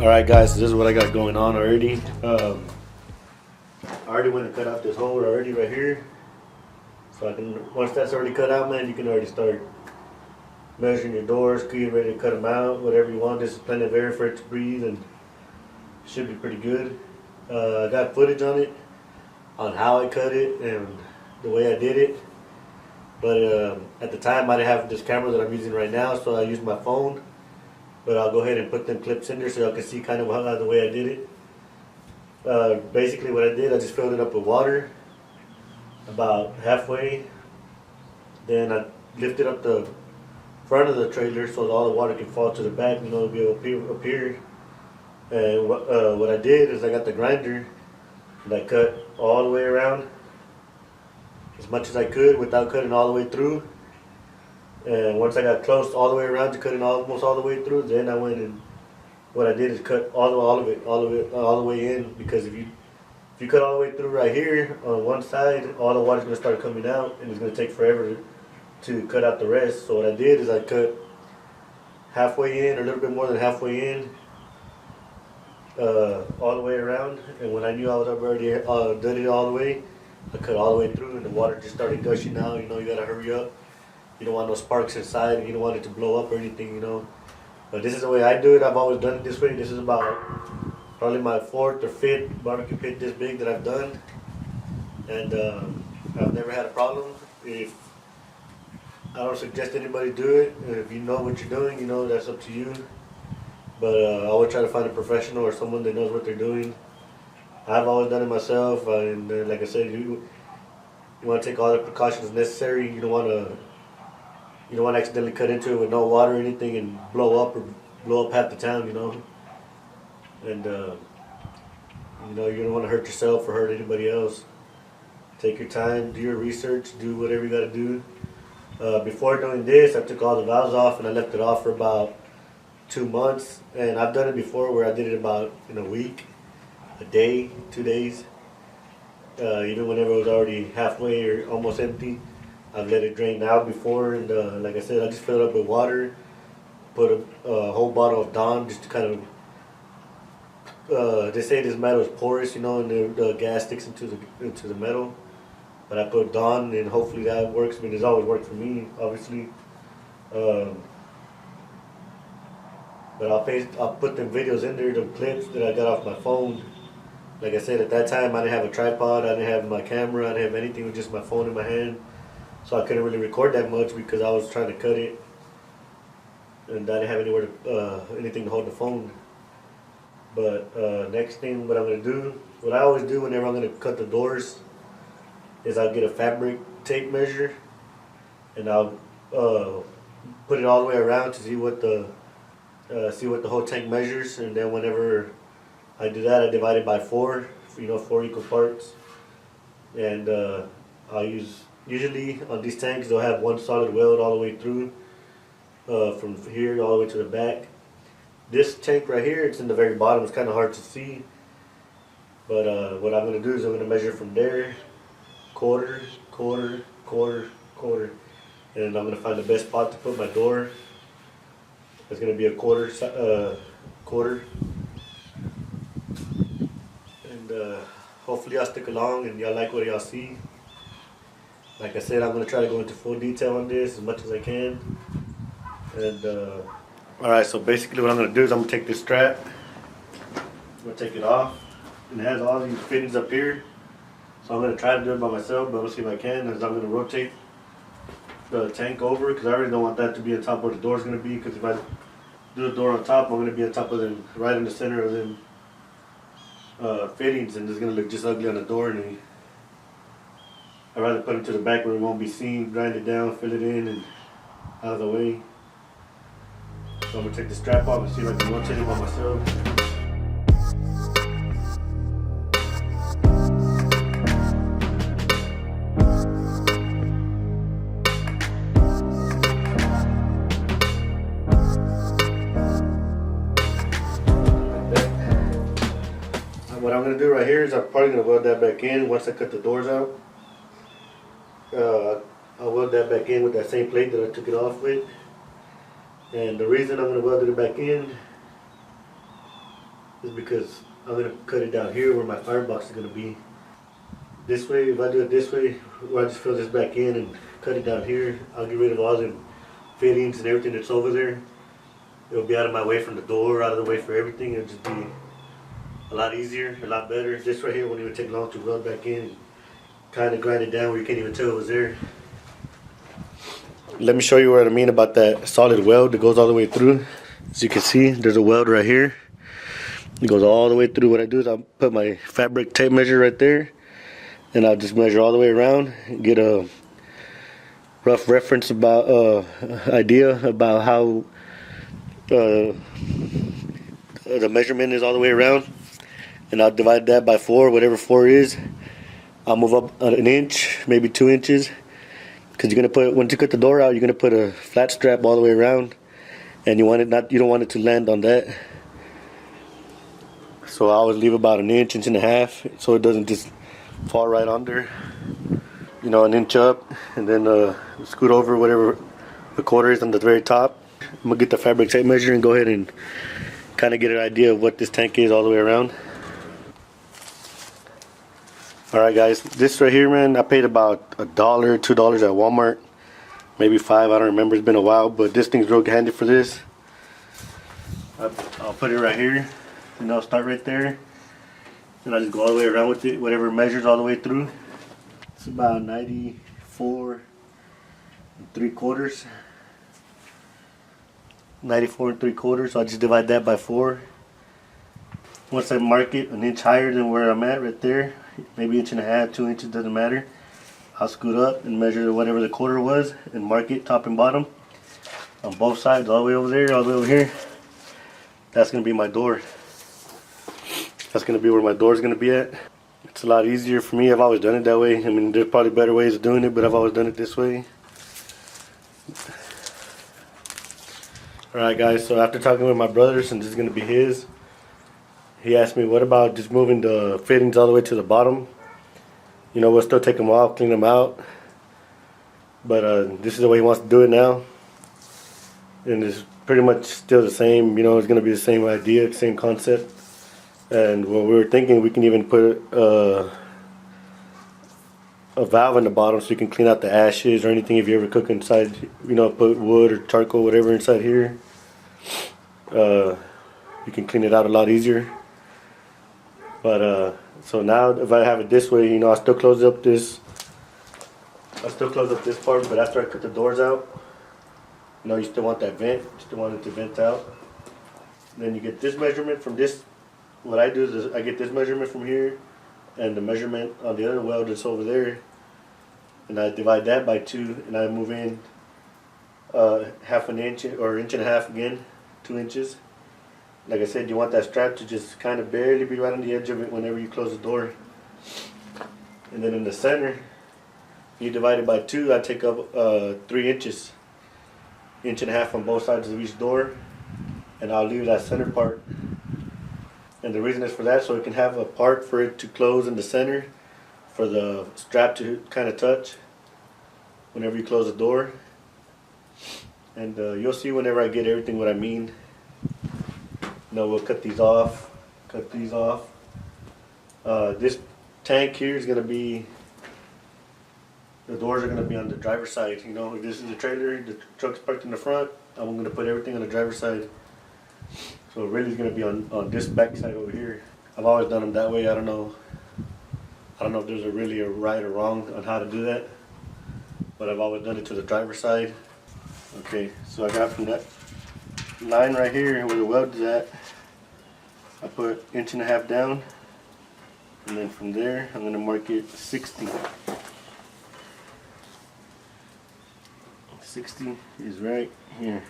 Alright guys, so this is what I got going on already. I already went and cut out this hole already right here. So I can, once that's already cut out, man, you can already start measuring your doors, getting ready to cut them out, whatever you want. This is plenty of air for it to breathe and should be pretty good. I got footage on it, on how I cut it and the way I did it. But at the time I didn't have this camera that I'm using right now, so I used my phone. But I'll go ahead and put them clips in there so y'all can see kind of how the way I did it. Basically what I did, I just filled it up with water about halfway. Then I lifted up the front of the trailer so that all the water can fall to the back, you know, it'll be up here. And what I did is I got the grinder and I cut all the way around as much as I could without cutting all the way through. And once I got close all the way around to cutting almost all the way through, then I went and what I did is cut all the way in, because if you cut all the way through right here on one side, all the water's gonna start coming out and it's gonna take forever to cut out the rest. So what I did is I cut halfway in, or a little bit more than halfway in, all the way around. And when I knew I was already done it all the way, I cut all the way through and the water just started gushing out. You know, you gotta hurry up. You don't want no sparks inside, and you don't want it to blow up or anything, you know. But this is the way I do it. I've always done it this way. This is about probably my 4th or 5th barbecue pit this big that I've done. And I've never had a problem. If I don't suggest anybody do it. If you know what you're doing, you know, that's up to you. But I always try to find a professional or someone that knows what they're doing. I've always done it myself. And like I said, you want to take all the precautions necessary. You don't want to accidentally cut into it with no water or anything and blow up half the town, you know. And you know, you don't want to hurt yourself or hurt anybody else. Take your time, do your research, do whatever you got to do. Before doing this, I took all the valves off and I left it off for about 2 months. And I've done it before where I did it about in a week, a day, 2 days. Even whenever it was already halfway or almost empty. I've let it drain out before, and like I said, I just filled it up with water, put a whole bottle of Dawn just to kind of, they say this metal is porous, you know, and the gas sticks into the metal. But I put Dawn, and hopefully that works. I mean, it's always worked for me, obviously. But I'll put them videos in there, the clips that I got off my phone. Like I said, at that time, I didn't have a tripod, I didn't have my camera, I didn't have anything, with just my phone in my hand. So I couldn't really record that much because I was trying to cut it, and I didn't have anywhere to, anything to hold the phone. But next thing, what I'm gonna do, what I always do whenever I'm gonna cut the doors, is I'll get a fabric tape measure, and I'll put it all the way around to see what the whole tank measures, and then whenever I do that, I divide it by 4, you know, 4 equal parts, and I'll use. Usually on these tanks they'll have one solid weld all the way through, from here all the way to the back. This tank right here, it's in the very bottom, it's kind of hard to see. But what I'm going to do is I'm going to measure from there, quarter, quarter, quarter, quarter. And I'm going to find the best spot to put my door. It's going to be a quarter. And hopefully y'all stick along and y'all like what y'all see. Like I said, I'm going to try to go into full detail on this as much as I can. And alright, so basically what I'm going to do is I'm going to take this strap, I'm going to take it off, and it has all these fittings up here. So I'm going to try to do it by myself, but I'm going to see if I can. As I'm going to rotate the tank over, because I already don't want that to be on top where the door is going to be, because if I do the door on top, I'm going to be on top of them, right in the center of them fittings, and it's going to look just ugly on the door. And I'd rather put it to the back where it won't be seen, grind it down, fill it in, and out of the way. So I'm going to take the strap off and see if I can rotate it by myself. What I'm going to do right here is I'm probably going to weld that back in once I cut the doors out. I'll weld that back in with that same plate that I took it off with. And the reason I'm going to weld it back in is because I'm gonna cut it down here where my firebox is gonna be. This way, if I do it this way, where I just fill this back in and cut it down here, I'll get rid of all the fittings and everything that's over there. It'll be out of my way from the door, out of the way for everything. It'll just be a lot easier, a lot better. This right here won't even take long to weld back in and kind of grind it down where you can't even tell it was there. Let me show you what I mean about that solid weld that goes all the way through. As you can see, there's a weld right here. It goes all the way through. What I do is I'll put my fabric tape measure right there, and I'll just measure all the way around and get a rough reference about idea about how the measurement is all the way around, and I'll divide that by 4, whatever 4 is. I'll move up an inch, maybe 2 inches, because you're gonna put, once you cut the door out, you're gonna put a flat strap all the way around, and you don't want it to land on that. So I always leave about an inch, inch and a half, so it doesn't just fall right under. You know, an inch up, and then scoot over whatever the quarter is on the very top. I'm gonna get the fabric tape measure and go ahead and kind of get an idea of what this tank is all the way around. Alright guys, this right here, man, I paid about $1, $2 at Walmart, maybe 5, I don't remember, it's been a while, but this thing's real handy for this. I'll put it right here, and I'll start right there, and I'll just go all the way around with it, whatever measures all the way through. It's about 94 3/4. 94 3/4, so I'll just divide that by 4. Once I mark it an inch higher than where I'm at right there, maybe inch and a half, 2 inches, doesn't matter, I'll scoot up and measure whatever the quarter was and mark it top and bottom on both sides, all the way over there, all the way over here. That's going to be my door. That's going to be where my door is going to be at. It's a lot easier for me. I've always done it that way. I mean, there's probably better ways of doing it, but I've always done it this way. Alright guys, so after talking with my brother, since this is going to be his, he asked me, what about just moving the fittings all the way to the bottom? You know, we'll still take them off, clean them out, but this is the way he wants to do it now. And it's pretty much still the same, you know, it's going to be the same idea, same concept. And what we were thinking, we can even put a valve in the bottom so you can clean out the ashes or anything if you ever cook inside, you know, put wood or charcoal, whatever inside here. You can clean it out a lot easier. But so now if I have it this way, you know, I still close up this part, but after I cut the doors out, you know, you still want that vent, you still want it to vent out. Then you get this measurement from this. What I do is I get this measurement from here and the measurement on the other weld that's over there, and I divide that by 2, and I move in half an inch or inch and a half again, 2 inches. Like I said, you want that strap to just kind of barely be right on the edge of it whenever you close the door. And then in the center, you divide it by 2, I take up 3 inches, inch and a half on both sides of each door, and I'll leave that center part. And the reason is for that, so it can have a part for it to close in the center, for the strap to kind of touch whenever you close the door. And you'll see whenever I get everything what I mean. You know, we'll cut these off, this tank here is going to be, the doors are going to be on the driver's side. You know, if this is the trailer, the truck's parked in the front, I'm going to put everything on the driver's side. So really it's going to be on this back side over here. I've always done them that way. I don't know if there's really a right or wrong on how to do that, but I've always done it to the driver's side. Okay, so I got from that line right here where the weld is at, I put inch and a half down, and then from there I'm going to mark it 60. 60 is right here.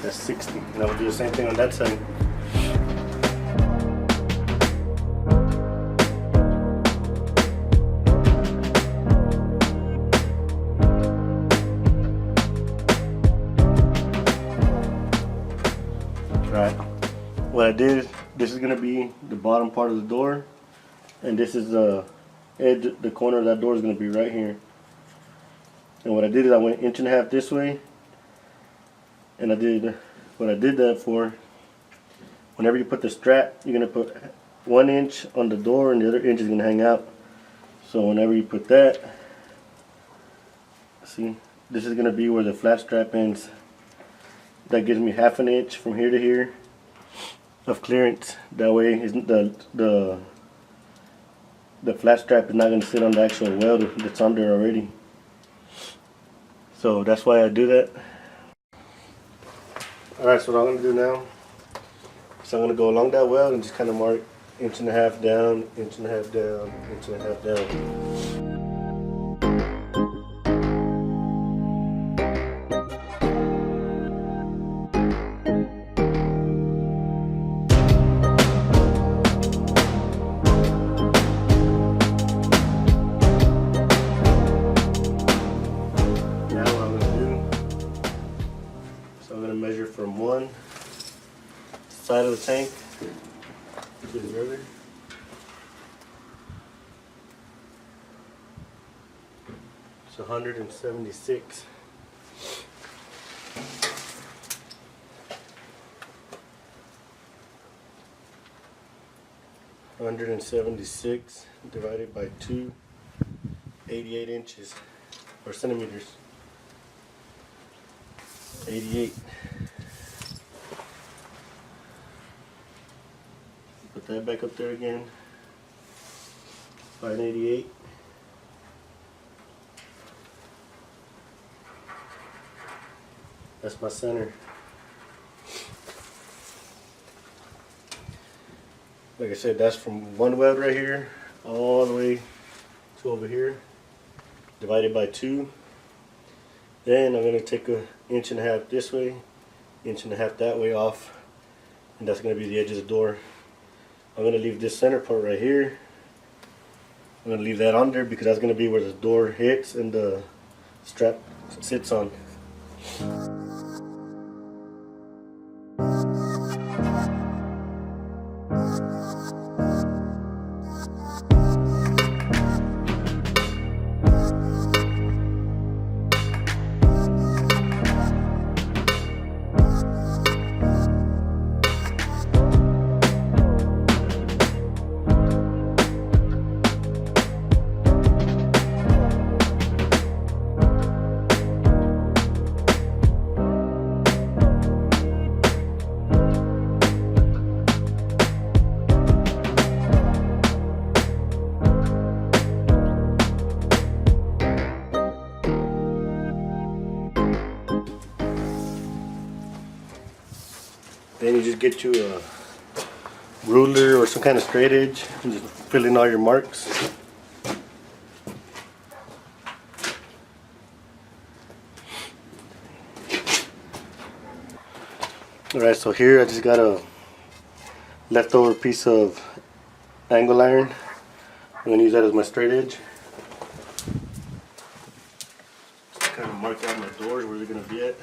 That's 60, and I will do the same thing on that side. Right. What I did, this is going to be the bottom part of the door, and this is the edge, the corner of that door is going to be right here. And what I did is I went 1.5 inches this way, and I did what I did that for. Whenever you put the strap, you're gonna put 1 inch on the door, and the other inch is gonna hang out. So whenever you put that, see, this is gonna be where the flat strap ends. That gives me 1/2 inch from here to here of clearance. That way, the flat strap is not gonna sit on the actual weld that's under already. So that's why I do that. Alright, so what I'm going to do now is I'm going to go along that weld and just kind of mark 1.5 inches down, 1.5 inches down, 1.5 inches down. Measure from one side of the tank to the other. It's 176. Divided by 2, 88 inches or centimeters. 88. Put that back up there again. 588. That's my center. Like I said, that's from one weld right here all the way to over here, divided by 2. Then I'm going to take 1.5 inches this way, 1.5 inches that way off, and that's going to be the edge of the door. I'm going to leave this center part right here. I'm going to leave that on there because that's going to be where the door hits and the strap sits on. Then you just get you a ruler or some kind of straight edge and just fill in all your marks. Alright, so here I just got a leftover piece of angle iron. I'm going to use that as my straight edge. Just kind of mark out my doors where they're going to be at.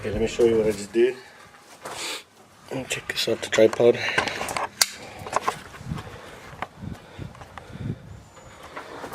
Okay, let me show you what I just did. Let me check this off the tripod.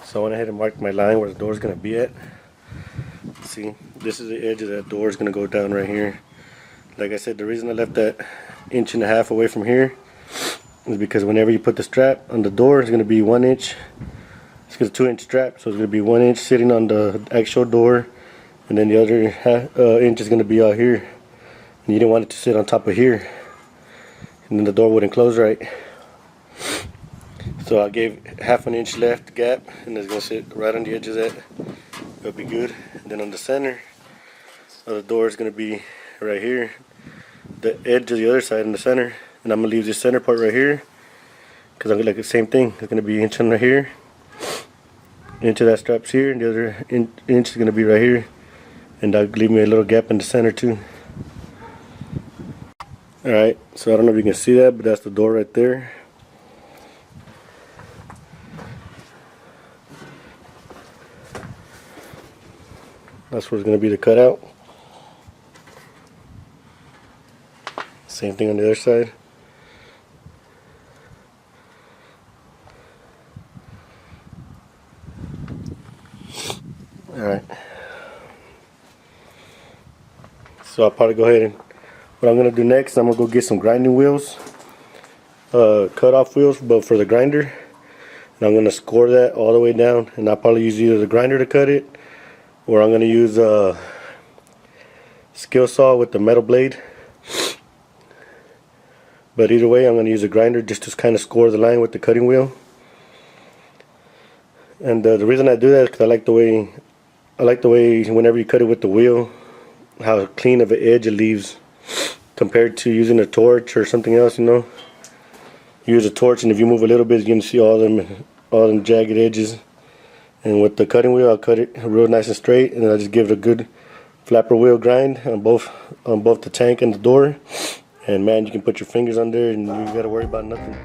So I went ahead and marked my line where the door is going to be at. See, this is the edge of that door is going to go down right here. Like I said, the reason I left that 1.5 inches away from here is because whenever you put the strap on the door, it's going to be 1 inch. It's got a 2-inch strap, so it's going to be 1 inch sitting on the actual door. And then the other inch is going to be out here. And you didn't want it to sit on top of here. And then the door wouldn't close right. So I gave half an inch left gap, and it's gonna sit right on the edge of that. It'll be good. And then on the center of the door is gonna be right here, the edge of the other side in the center, and I'm gonna leave this center part right here because I'm gonna like the same thing. It's gonna be inch on right here, inch of that strap's here, and the other inch is gonna be right here, and that'll leave me a little gap in the center too. Alright, so I don't know if you can see that, but that's the door right there. That's where it's going to be the cutout. Same thing on the other side. Alright. So I'll probably go ahead and what I'm going to do next, I'm going to go get some grinding wheels. Cut off wheels, but for the grinder. And I'm going to score that all the way down. And I'll probably use either the grinder to cut it, or I'm going to use a skill saw with the metal blade. But either way, I'm going to use a grinder just to kind of score the line with the cutting wheel. And the reason I do that is because I like the way whenever you cut it with the wheel, how clean of an edge it leaves compared to using a torch or something else. You know, you use a torch, and if you move a little bit, you can see all them jagged edges. And with the cutting wheel, I'll cut it real nice and straight, and I'll just give it a good flapper wheel grind on both the tank and the door. And man, you can put your fingers on there and you gotta worry about nothing.